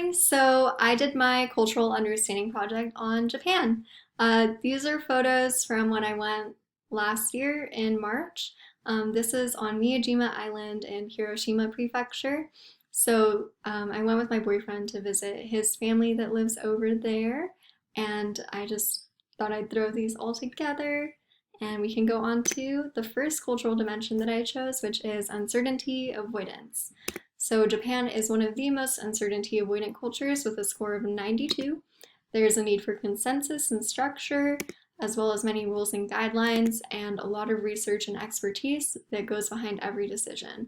Hi, so I did my cultural understanding project on Japan. These are photos from when I went last year in March. This is on Miyajima Island in Hiroshima Prefecture. I went with my boyfriend to visit his family that lives over there, and I just thought I'd throw these all together. And we can go on to the first cultural dimension that I chose, which is uncertainty avoidance. So Japan is one of the most uncertainty avoidant cultures with a score of 92. There is a need for consensus and structure, as well as many rules and guidelines, and a lot of research and expertise that goes behind every decision.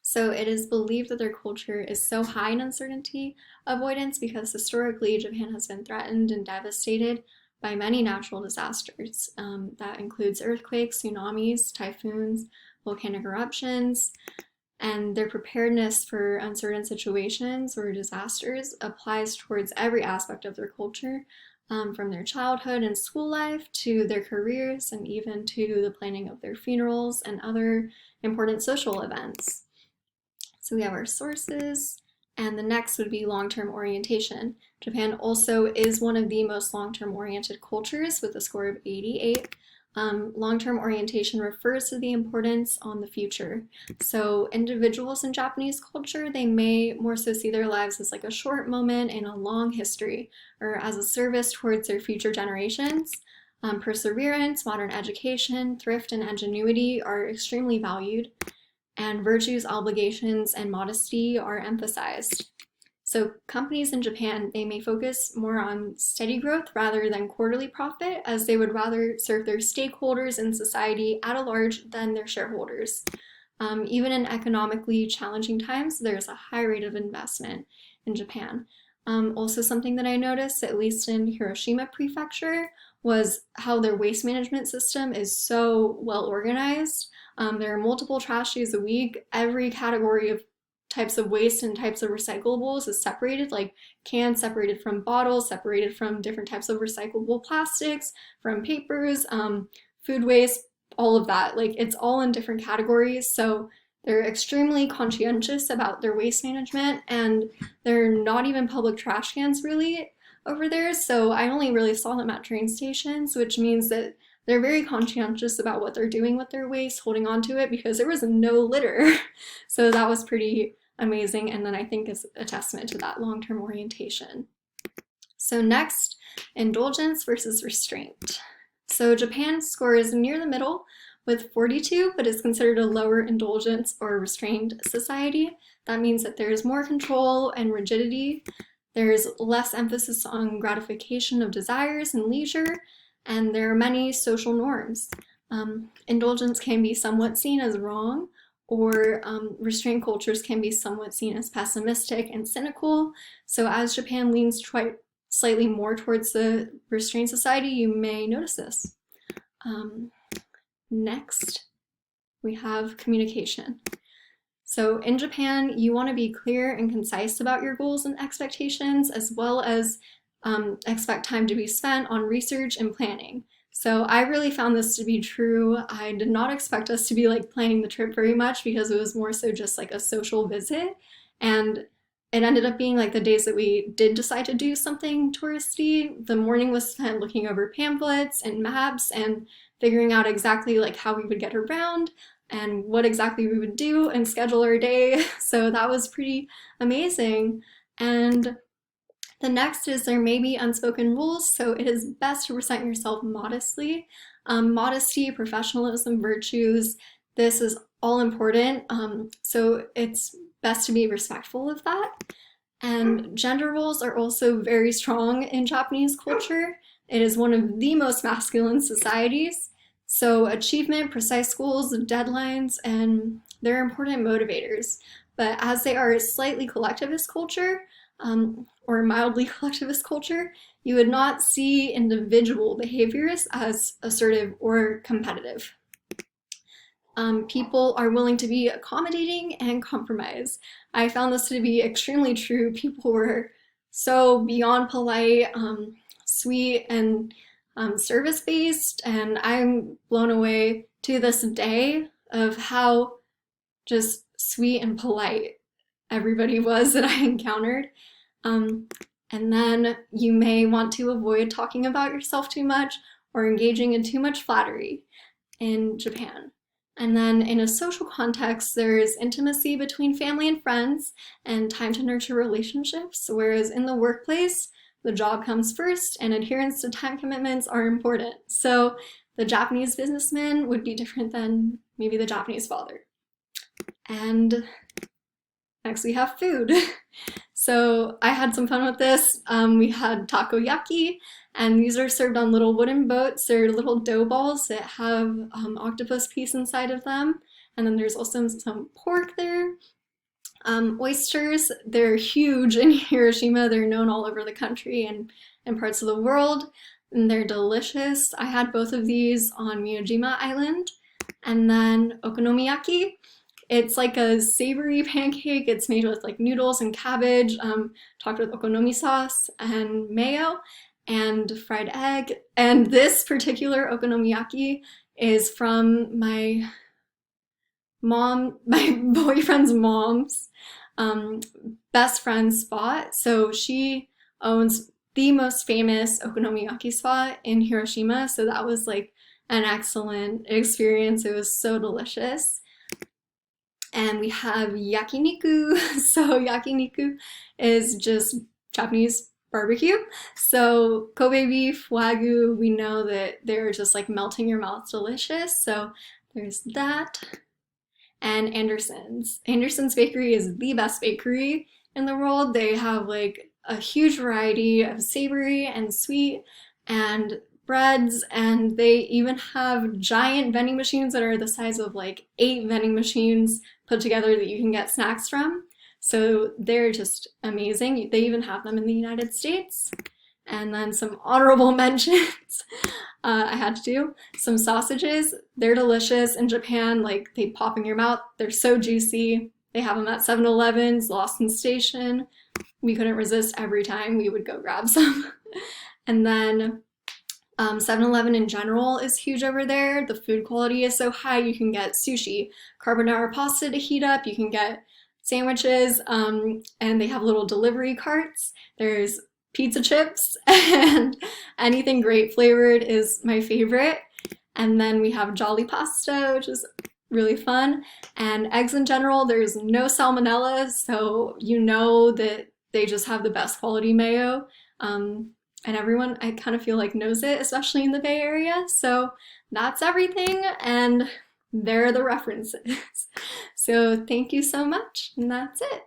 So it is believed that their culture is so high in uncertainty avoidance because historically Japan has been threatened and devastated by many natural disasters. That includes earthquakes, tsunamis, typhoons, volcanic eruptions, and their preparedness for uncertain situations or disasters applies towards every aspect of their culture, from their childhood and school life to their careers and even to the planning of their funerals and other important social events. So we have our sources, and the next would be long-term orientation. Japan also is one of the most long-term oriented cultures with a score of 88. Long-term orientation refers to the importance on the future. So individuals in Japanese culture, they may more so see their lives as like a short moment in a long history or as a service towards their future generations. Perseverance, modern education, thrift, and ingenuity are extremely valued, and virtues, obligations, and modesty are emphasized. So companies in Japan, they may focus more on steady growth rather than quarterly profit, as they would rather serve their stakeholders in society at a large than their shareholders. Even in economically challenging times, there's a high rate of investment in Japan. Also, something that I noticed, at least in Hiroshima Prefecture, was how their waste management system is so well organized. There are multiple trash days a week. Every category of types of waste and types of recyclables is separated, like cans separated from bottles, separated from different types of recyclable plastics, from papers, food waste, all of that. Like it's all in different categories. So they're extremely conscientious about their waste management, and they're not even public trash cans really over there. So I only really saw them at train stations, which means that they're very conscientious about what they're doing with their waste, holding on to it because there was no litter. So that was pretty amazing, and then I think is a testament to that long-term orientation. So next, indulgence versus restraint. So Japan's score is near the middle with 42, but is considered a lower indulgence or restrained society. That means that there's more control and rigidity. There's less emphasis on gratification of desires and leisure, and there are many social norms. Indulgence can be somewhat seen as wrong, or restrained cultures can be somewhat seen as pessimistic and cynical. So as Japan leans slightly more towards the restrained society, you may notice this. Next, we have communication. So in Japan, you want to be clear and concise about your goals and expectations, as well as expect time to be spent on research and planning. So I really found this to be true. I did not expect us to be like planning the trip very much because it was more so just like a social visit. And it ended up being like the days that we did decide to do something touristy, the morning was spent looking over pamphlets and maps and figuring out exactly like how we would get around and what exactly we would do and schedule our day. So that was pretty amazing. And the next is there may be unspoken rules, so it is best to present yourself modestly. Modesty, professionalism, virtues, this is all important. So it's best to be respectful of that. And gender roles are also very strong in Japanese culture. It is one of the most masculine societies. So achievement, precise goals, deadlines, and they're important motivators. But as they are a slightly collectivist culture, or mildly collectivist culture, you would not see individual behaviors as assertive or competitive. People are willing to be accommodating and compromise. I found this to be extremely true. People were so beyond polite, sweet, and service-based, and I'm blown away to this day of how just sweet and polite everybody was that I encountered. Um, and then you may want to avoid talking about yourself too much or engaging in too much flattery in Japan. And then in a social context, there's intimacy between family and friends and time to nurture relationships, whereas in the workplace, the job comes first and adherence to time commitments are important. So the Japanese businessman would be different than maybe the Japanese father. And next we have food. So I had some fun with this. We had takoyaki, and these are served on little wooden boats. They're little dough balls that have octopus piece inside of them. And then there's also some pork there. Oysters, they're huge in Hiroshima. They're known all over the country and parts of the world, and they're delicious. I had both of these on Miyajima Island. And then okonomiyaki, it's like a savory pancake. It's made with like noodles and cabbage, topped with okonomi sauce and mayo and fried egg. And this particular okonomiyaki is from my boyfriend's mom's best friend's spot. So she owns the most famous okonomiyaki spot in Hiroshima. So that was like an excellent experience. It was so delicious. And we have yakiniku. So yakiniku is just Japanese barbecue. So Kobe beef, Wagyu, we know that they're just like melting your mouth delicious. So there's that. And Anderson's. Anderson's Bakery is the best bakery in the world. They have like a huge variety of savory and sweet and breads, and they even have giant vending machines that are the size of like 8 vending machines put together that you can get snacks from. So they're just amazing. They even have them in the United States. And then some honorable mentions I had to do. Some sausages, they're delicious in Japan, like they pop in your mouth. They're so juicy. They have them at 7-Elevens, Lawson Station. We couldn't resist every time we would go grab some. And then 7-Eleven in general is huge over there. The food quality is so high. You can get sushi, carbonara pasta to heat up. You can get sandwiches, and they have little delivery carts. There's pizza chips, and anything grape flavored is my favorite. And then we have jolly pasta, which is really fun. And eggs in general, there's no salmonella, so you know that they just have the best quality mayo. And everyone, I kind of feel like, knows it, especially in the Bay Area. So that's everything, and there are the references. So thank you so much, and that's it.